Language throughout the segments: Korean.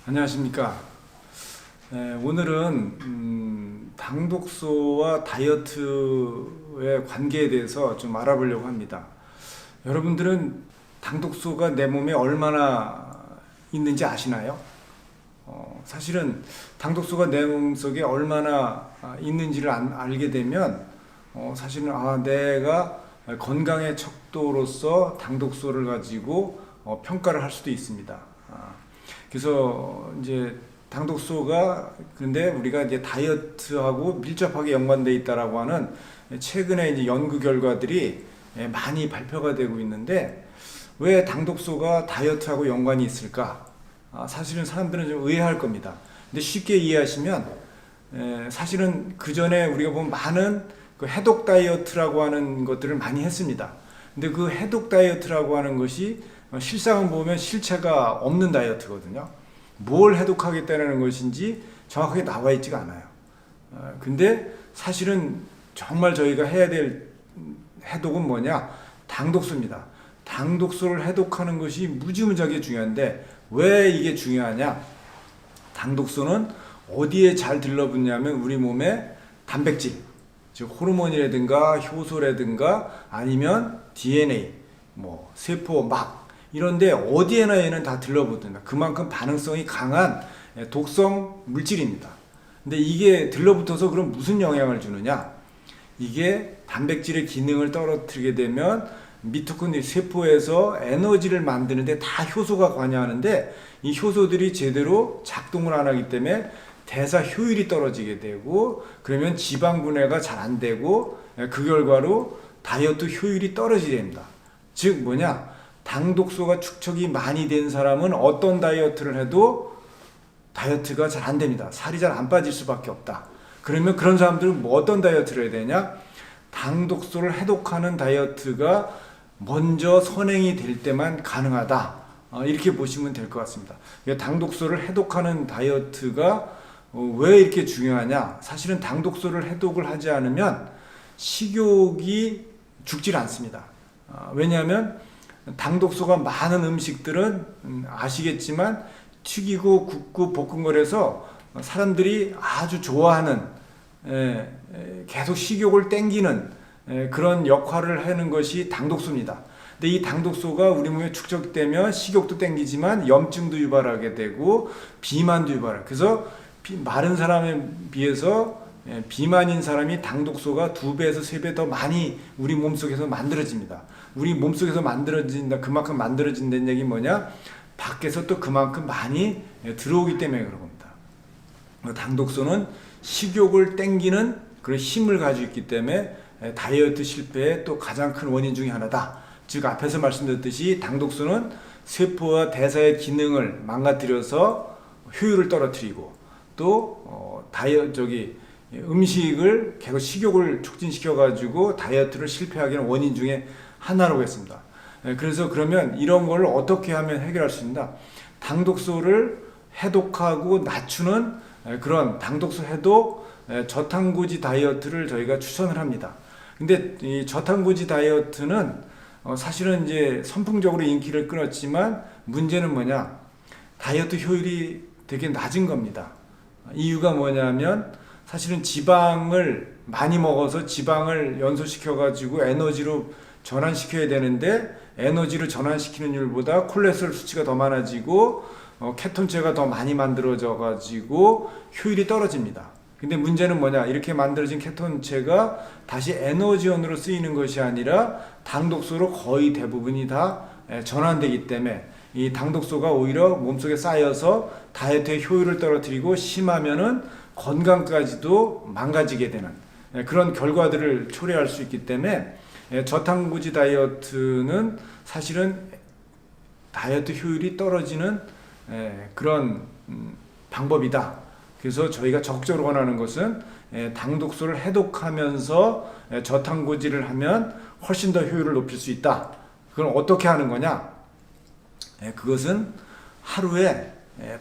안녕하십니까. 오늘은 당독소와 다이어트의 관계에 대해서 좀 알아보려고 합니다. 여러분들은 당독소가 내 몸에 얼마나 있는지 아시나요? 사실은 당독소가 내 몸속에 얼마나 있는지를 알게 되면 사실은 내가 건강의 척도로서 당독소를 가지고 평가를 할 수도 있습니다. 그래서 이제 당독소가 근데 우리가 이제 다이어트하고 밀접하게 연관되어 있다라고 하는 최근에 이제 연구 결과들이 많이 발표가 되고 있는데 왜 당독소가 다이어트하고 연관이 있을까? 사실은 사람들은 좀 의아할 겁니다. 근데 쉽게 이해하시면 사실은 그 전에 우리가 보면 많은 그 해독 다이어트라고 하는 것들을 많이 했습니다. 근데 그 해독 다이어트라고 하는 것이 실상은 보면 실체가 없는 다이어트거든요. 뭘 해독하겠다는 것인지 정확하게 나와 있지가 않아요. 근데 사실은 정말 저희가 해야 될 해독은 뭐냐? 당독소입니다. 당독소를 해독하는 것이 무지무지하게 중요한데 왜 이게 중요하냐? 당독소는 어디에 잘 들러붙냐면 우리 몸에 단백질, 즉 호르몬이라든가 효소라든가 아니면 DNA, 세포, 막 이런데 어디에나 얘는 다 들러붙는다. 그만큼 반응성이 강한 독성 물질입니다. 근데 이게 들러붙어서 그럼 무슨 영향을 주느냐? 이게 단백질의 기능을 떨어뜨리게 되면 미토콘드리아 세포에서 에너지를 만드는데 다 효소가 관여하는데 이 효소들이 제대로 작동을 안 하기 때문에 대사 효율이 떨어지게 되고 그러면 지방 분해가 잘 안 되고 그 결과로 다이어트 효율이 떨어지게 됩니다. 즉 뭐냐? 당독소가 축적이 많이 된 사람은 어떤 다이어트를 해도 다이어트가 잘 안 됩니다. 살이 잘 안 빠질 수밖에 없다. 그러면 그런 사람들은 어떤 다이어트를 해야 되냐? 당독소를 해독하는 다이어트가 먼저 선행이 될 때만 가능하다. 이렇게 보시면 될 것 같습니다. 당독소를 해독하는 다이어트가 왜 이렇게 중요하냐? 사실은 당독소를 해독을 하지 않으면 식욕이 죽질 않습니다. 왜냐하면 당독소가 많은 음식들은 아시겠지만 튀기고 굽고 볶은 거라서 사람들이 아주 좋아하는 계속 식욕을 땡기는 그런 역할을 하는 것이 당독소입니다. 근데 이 당독소가 우리 몸에 축적되면 식욕도 땡기지만 염증도 유발하게 되고 비만도 유발해요. 그래서 마른 사람에 비해서 비만인 사람이 당독소가 2배에서 3배 더 많이 우리 몸속에서 만들어집니다. 우리 몸속에서 만들어진다, 그만큼 만들어진다는 얘기 뭐냐? 밖에서 또 그만큼 많이 들어오기 때문에 그런 겁니다. 당독소는 식욕을 땡기는 그런 힘을 가지고 있기 때문에 다이어트 실패의 또 가장 큰 원인 중에 하나다. 즉 앞에서 말씀드렸듯이 당독소는 세포와 대사의 기능을 망가뜨려서 효율을 떨어뜨리고 또 음식을 계속 식욕을 촉진시켜 가지고 다이어트를 실패하게 하는 원인 중에 하나라고 했습니다. 그래서 그러면 이런 걸 어떻게 하면 해결할 수 있나? 당독소를 해독하고 낮추는 그런 당독소 해독 저탄고지 다이어트를 저희가 추천을 합니다. 근데 이 저탄고지 다이어트는 사실은 이제 선풍적으로 인기를 끌었지만 문제는 뭐냐? 다이어트 효율이 되게 낮은 겁니다. 이유가 뭐냐면 사실은 지방을 많이 먹어서 지방을 연소시켜 가지고 에너지로 전환시켜야 되는데 에너지를 전환시키는 율보다 콜레스테롤 수치가 더 많아지고 케톤체가 더 많이 만들어져 가지고 효율이 떨어집니다. 근데 문제는 뭐냐? 이렇게 만들어진 케톤체가 다시 에너지원으로 쓰이는 것이 아니라 당독소로 거의 대부분이 다 전환되기 때문에 이 당독소가 오히려 몸속에 쌓여서 다이어트의 효율을 떨어뜨리고 심하면은 건강까지도 망가지게 되는 그런 결과들을 초래할 수 있기 때문에 저탄고지 다이어트는 사실은 다이어트 효율이 떨어지는 그런 방법이다. 그래서 저희가 적극적으로 원하는 것은 당독소를 해독하면서 저탄고지를 하면 훨씬 더 효율을 높일 수 있다. 그럼 어떻게 하는 거냐? 그것은 하루에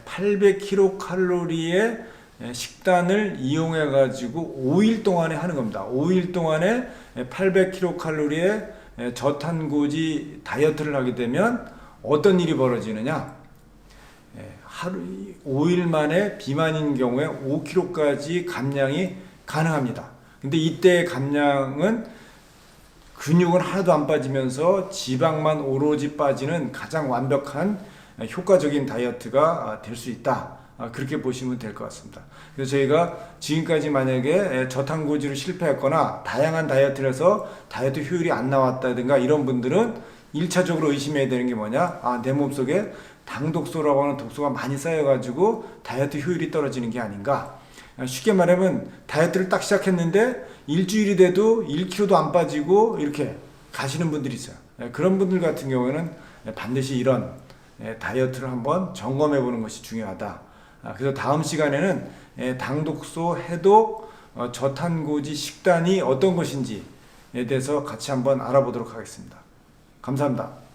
800kcal의 식단을 이용해 가지고 5일 동안에 하는 겁니다. 5일 동안에 800kcal의 저탄고지 다이어트를 하게 되면 어떤 일이 벌어지느냐? 하루 5일 만에 비만인 경우에 5kg까지 감량이 가능합니다. 근데 이때 감량은 근육은 하나도 안 빠지면서 지방만 오로지 빠지는 가장 완벽한 효과적인 다이어트가 될 수 있다. 그렇게 보시면 될 것 같습니다. 그래서 저희가 지금까지 만약에 저탄고지로 실패했거나 다양한 다이어트를 해서 다이어트 효율이 안 나왔다든가 이런 분들은 1차적으로 의심해야 되는 게 뭐냐? 내 몸속에 당독소라고 하는 독소가 많이 쌓여가지고 다이어트 효율이 떨어지는 게 아닌가? 쉽게 말하면 다이어트를 딱 시작했는데 일주일이 돼도 1kg도 안 빠지고 이렇게 가시는 분들이 있어요. 그런 분들 같은 경우에는 반드시 이런 다이어트를 한번 점검해 보는 것이 중요하다. 그래서 다음 시간에는 당독소, 해독, 저탄고지 식단이 어떤 것인지에 대해서 같이 한번 알아보도록 하겠습니다. 감사합니다.